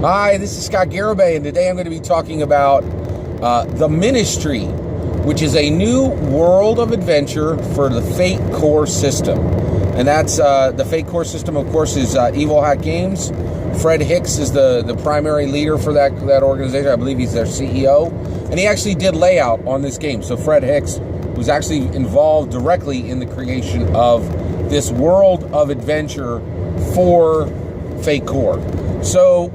Hi, this is Scott Garibay, and today I'm going to be talking about The Ministry, which is a new world of adventure for the Fate Core system. And that's the Fate Core system, of course, is Evil Hat Games. Fred Hicks is the primary leader for that organization. I believe he's their CEO. And he actually did layout on this game. So Fred Hicks was actually involved directly in the creation of this world of adventure for Fate Core. So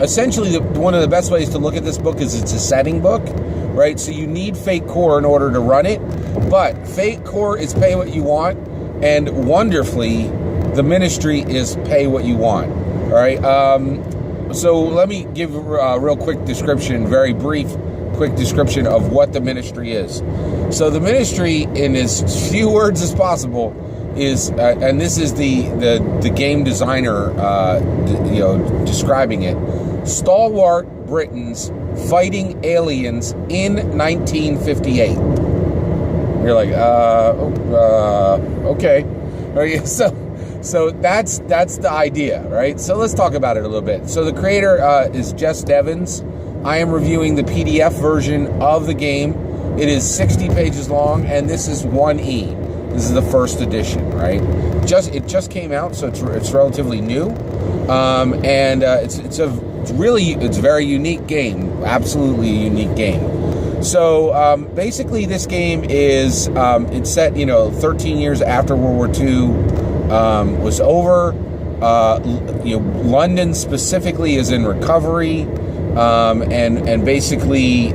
essentially one of the best ways to look at this book is it's a setting book, right? So you need Fate Core in order to run it, but Fate Core is pay what you want, and wonderfully, the Ministry is pay what you want, all right? So let me give a real quick description, very brief, quick description of what the Ministry is. So the Ministry, in as few words as possible, is and this is the game designer describing it: stalwart Britons fighting aliens in 1958. You're like, okay. Right, so that's the idea, right? So let's talk about it a little bit. So the creator is Jess, Nevins. I am reviewing the PDF version of the game. It is 60 pages long, and this is 1E. This is the first edition, right? It just came out, so it's relatively new, and it's a very unique game, absolutely a unique game. So basically, this game is it's set 13 years after World War II was over. London specifically is in recovery, and basically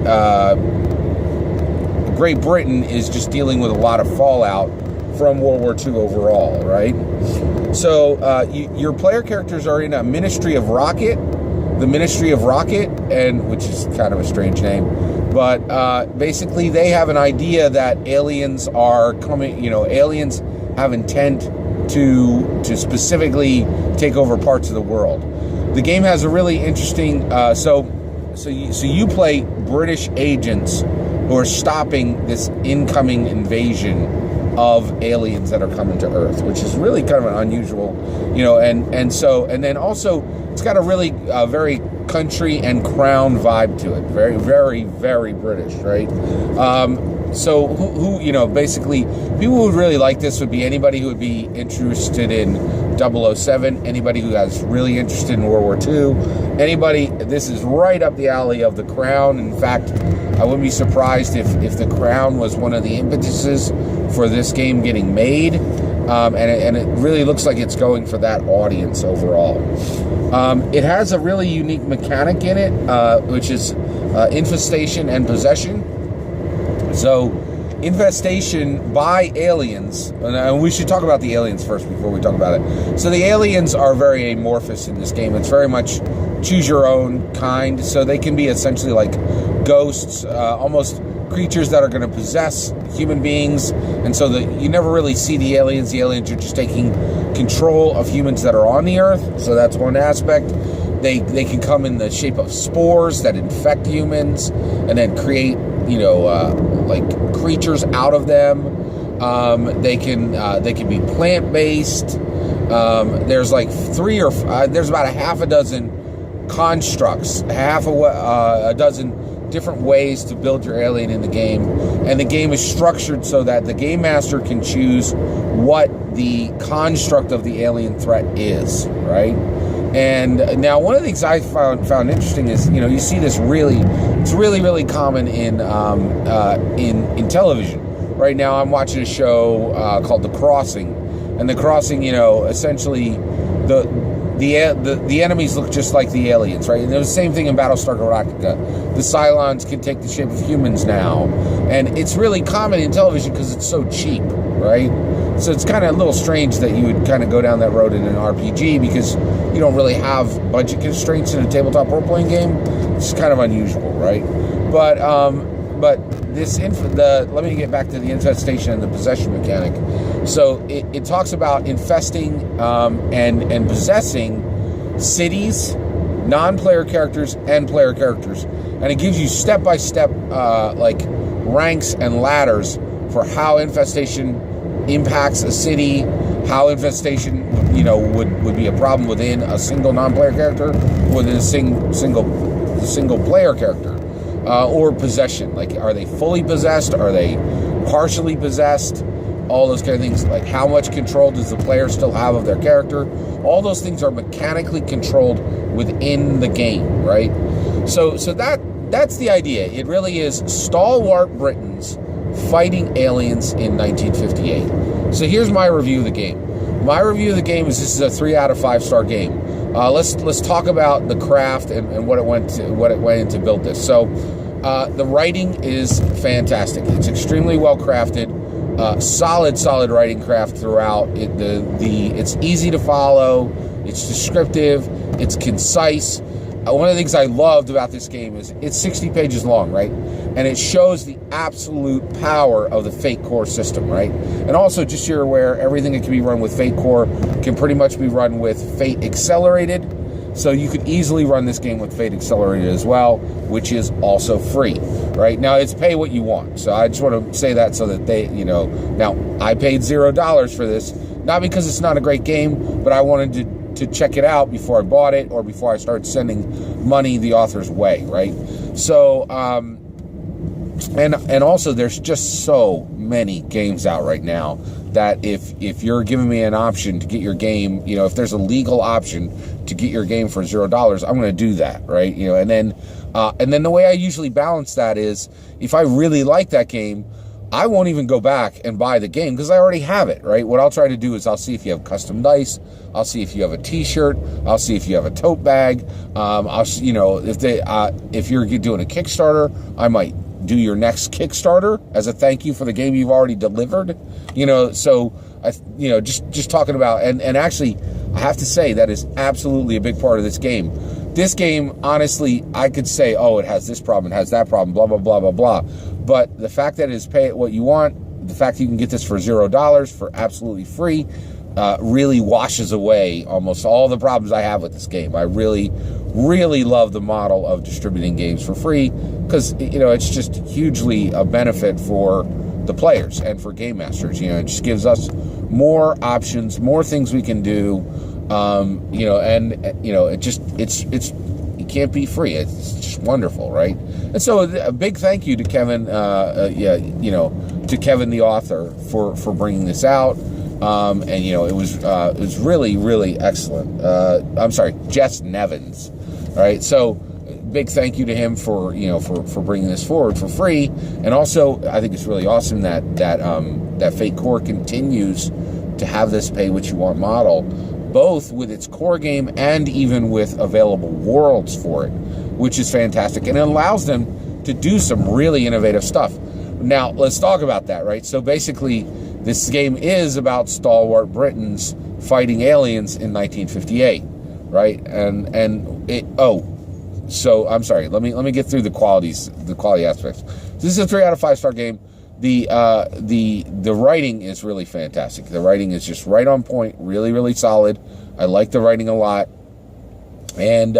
Great Britain is just dealing with a lot of fallout from World War II overall, right? So your player characters are in a Ministry of Rocket, the Ministry of Rocket, and which is kind of a strange name, but basically they have an idea that aliens are coming. Aliens have intent to specifically take over parts of the world. The game has a really interesting. So you play British agents who are stopping this incoming invasion of aliens that are coming to Earth, which is really kind of an unusual, and then also it's got a really very country and crown vibe to it, very, very, very British, right? So who basically people who would really like this would be anybody who would be interested in 007, anybody who is really interested in World War II, anybody. This is right up the alley of the Crown. In fact, I wouldn't be surprised if the Crown was one of the impetuses for this game getting made, and it really looks like it's going for that audience overall. It has a really unique mechanic in it, which is infestation and possession. So infestation by aliens, and we should talk about the aliens first before we talk about it. So the aliens are very amorphous in this game. It's very much choose your own kind, so they can be essentially like ghosts, almost creatures that are going to possess human beings, and so you never really see the aliens. The aliens are just taking control of humans that are on the Earth, so that's one aspect. They can come in the shape of spores that infect humans and then create like creatures out of them. They can be plant-based. There's like there's about a half a dozen constructs, a dozen different ways to build your alien in the game, and the game is structured so that the game master can choose what the construct of the alien threat is, right? And now one of the things I found interesting is, you see this it's really common in television. Right now I'm watching a show called The Crossing, and The Crossing, essentially the enemies look just like the aliens, right? And there's the same thing in Battlestar Galactica. The Cylons can take the shape of humans now, and it's really common in television because it's so cheap, right? So it's kind of a little strange that you would kind of go down that road in an RPG because you don't really have budget constraints in a tabletop role-playing game. It's kind of unusual, right? But let me get back to the infestation and the possession mechanic. So it talks about infesting and possessing cities, non-player characters, and player characters, and it gives you step-by-step like ranks and ladders for how infestation impacts a city, how infestation, would be a problem within a single non-player character, within a single player character, or possession. Like, are they fully possessed? Are they partially possessed? All those kind of things. Like, how much control does the player still have of their character? All those things are mechanically controlled within the game, right? So that's the idea. It really is stalwart Britons fighting aliens in 1958. So here's my review of the game. My review of the game is this is a 3 out of 5 star game. Let's talk about the craft and what it went into build this. So the writing is fantastic. It's extremely well crafted. Solid writing craft throughout. It's easy to follow. It's descriptive. It's concise. One of the things I loved about this game is it's 60 pages long, right? And it shows the absolute power of the Fate Core system, right? And also, just so you're aware, everything that can be run with Fate Core can pretty much be run with Fate Accelerated. So you could easily run this game with Fate Accelerated as well, which is also free, right? Now, it's pay what you want. So I just want to say that so that they, now I paid $0 for this, not because it's not a great game, but I wanted to check it out before I bought it or before I started sending money the author's way, right? So, and also there's just so many games out right now that if you're giving me an option to get your game, if there's a legal option to get your game for $0, I'm going to do that, right? And then the way I usually balance that is if I really like that game, I won't even go back and buy the game because I already have it, right? What I'll try to do is I'll see if you have custom dice. I'll see if you have a T-shirt. I'll see if you have a tote bag. If you're doing a Kickstarter, I might do your next Kickstarter as a thank you for the game you've already delivered. So just talking about and actually, I have to say that is absolutely a big part of this game. This game, honestly, I could say, oh, it has this problem, it has that problem, blah, blah, blah, blah, blah. But the fact that it is pay it what you want, the fact that you can get this for $0 for absolutely free, really washes away almost all the problems I have with this game. I really, really love the model of distributing games for free because, it's just hugely a benefit for the players and for game masters. It just gives us more options, more things we can do. It's it can't be free. It's just wonderful, right? And so a big thank you to Kevin, to Kevin the author for bringing this out. It was really, really excellent. I'm sorry, Jess Nevins. All right, so big thank you to him for bringing this forward for free. And also, I think it's really awesome that Fate Core continues to have this pay what you want model, both with its core game and even with available worlds for it, which is fantastic. And it allows them to do some really innovative stuff. Now, let's talk about that, right? So basically, this game is about stalwart Britons fighting aliens in 1958, right? So I'm sorry. Let me get through the quality aspects. This is a 3 out of 5 star game. The writing is really fantastic. The writing is just right on point, really, really solid. I like the writing a lot. And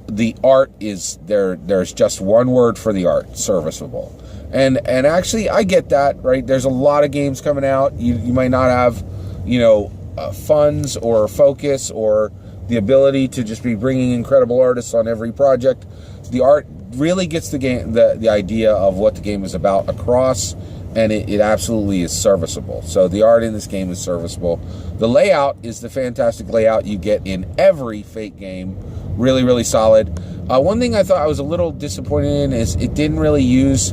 the art is there's just one word for the art: serviceable. And actually, I get that, right? There's a lot of games coming out. You might not have, funds or focus or the ability to just be bringing incredible artists on every project. The art really gets the game, the idea of what the game is about across, and it absolutely is serviceable. So the art in this game is serviceable. The layout is the fantastic layout you get in every Fate game. Really, really solid. One thing I thought I was a little disappointed in is it didn't really use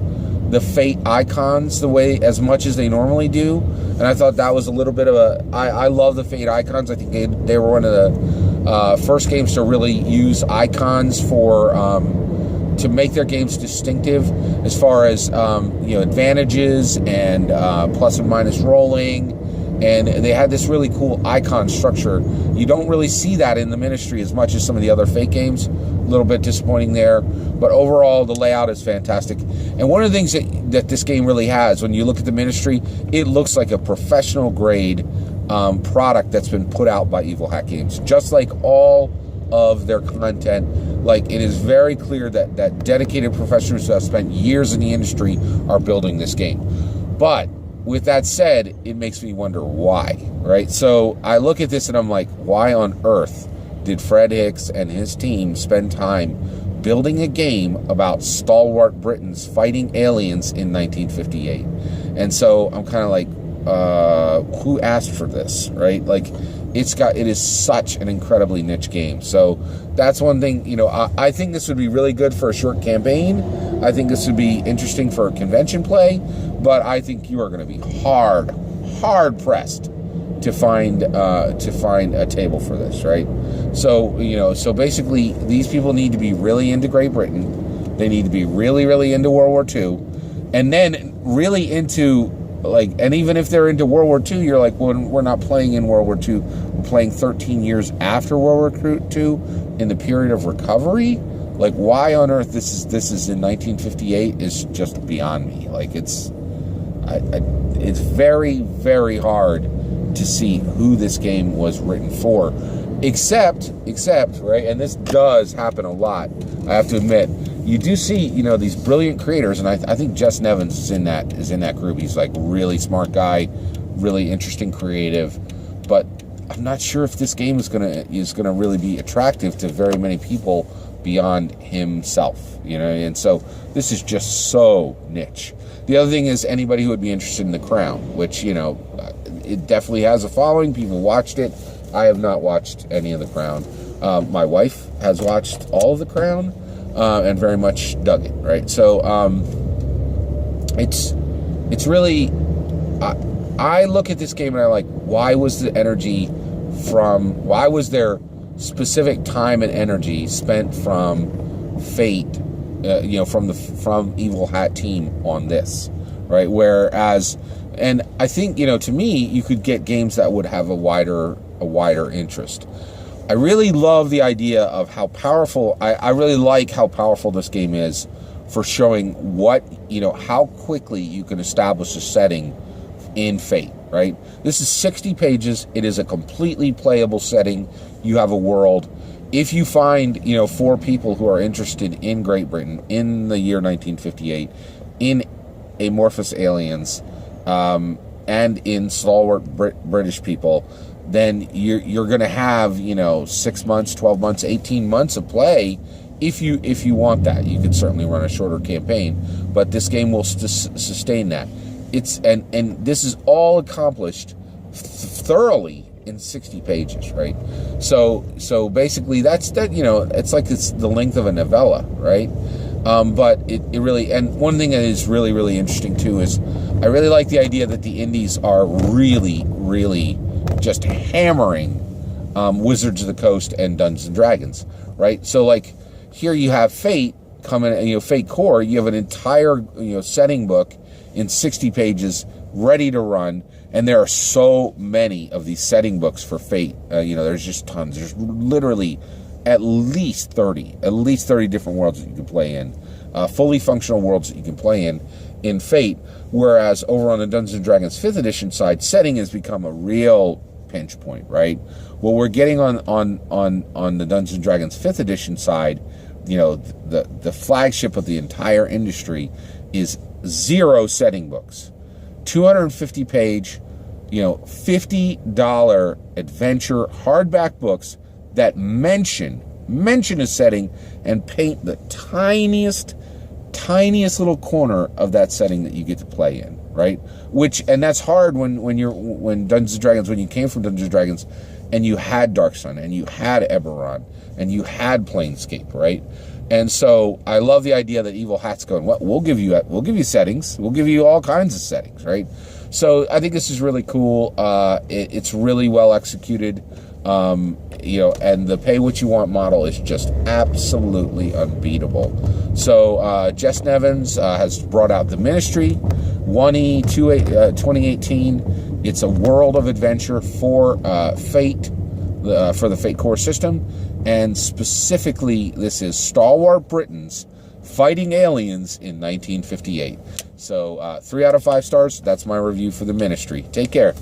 the Fate icons as much as they normally do, and I thought that was a little bit of I love the Fate icons. I think they were one of the first games to really use icons to make their games distinctive as far as advantages and plus and minus rolling, and they had this really cool icon structure. You don't really see that in the Ministry as much as some of the other Fate games. A little bit disappointing there, but overall the layout is fantastic. And one of the things that this game really has, when you look at the Ministry, it looks like a professional grade product that's been put out by Evil Hat Games, just like all of their content. Like, it is very clear that dedicated professionals who have spent years in the industry are building this game. But with that said, it makes me wonder why, right? So I look at this and I'm like, why on earth did Fred Hicks and his team spend time building a game about stalwart Britons fighting aliens in 1958? And so I'm kind of like, who asked for this, right? Like, it is such an incredibly niche game. So that's one thing, I think this would be really good for a short campaign. I think this would be interesting for convention play, but I think you are going to be hard pressed to find a table for this, right? So, so basically these people need to be really into Great Britain. They need to be really, really into World War II, and then really into, like, and even if they're into World War II, you're like, well, we're not playing in World War II. We're playing 13 years after World War II in the period of recovery. Like, why on earth this is in 1958 is just beyond me. Like, it's very, very hard to see who this game was written for, except, right? And this does happen a lot, I have to admit. You do see, these brilliant creators, and I think Jess Nevins is in that group. He's like really smart guy, really interesting, creative, but I'm not sure if this game is gonna really be attractive to very many people beyond himself, and so this is just so niche. The other thing is anybody who would be interested in The Crown, which, it definitely has a following. People watched it. I have not watched any of The Crown. My wife has watched all of The Crown, and very much dug it, right? So it's really, I look at this game and I'm like, why was there specific time and energy spent from Fate, from Evil Hat team on this, right? Whereas, and I think, to me, you could get games that would have a wider interest. I really love the idea of how powerful, I really like how powerful this game is for showing how quickly you can establish a setting in Fate, right? This is 60 pages. It is a completely playable setting. You have a world. If you find, 4 people who are interested in Great Britain in the year 1958, in amorphous aliens, and in stalwart British people, then you're going to have 6 months, 12 months, 18 months of play. If you want that, you could certainly run a shorter campaign, but this game will sustain that. And this is all accomplished thoroughly in 60 pages, right? So basically it's like it's the length of a novella, right? But it really, and one thing that is really, really interesting too is I really like the idea that the indies are really, really just hammering Wizards of the Coast and Dungeons and Dragons, right? So like here you have Fate coming, Fate Core, you have an entire setting book in 60 pages ready to run, and there are so many of these setting books for Fate. There's just tons. There's literally at least 30 different worlds that you can play in, fully functional worlds that you can play in Fate. Whereas over on the Dungeons and Dragons 5th edition side, setting has become a real pinch point, right? What we're getting on the Dungeons and Dragons 5th edition side, the flagship of the entire industry is 0 setting books, 250 page, $50 adventure hardback books that mention a setting and paint the tiniest little corner of that setting that you get to play in, right? And that's hard when Dungeons and Dragons, when you came from Dungeons and Dragons and you had Dark Sun and you had Eberron and you had Planescape, right? And so I love the idea that Evil Hat's going, well, we'll give you settings. We'll give you all kinds of settings, right? So I think this is really cool. It's really well executed. And the pay what you want model is just absolutely unbeatable. So Jess Nevins has brought out the Ministry 1E 2018. It's a world of adventure for Fate, for the Fate Core system, and specifically this is stalwart Britons fighting aliens in 1958. So 3 out of 5 stars. That's my review for the Ministry. Take care.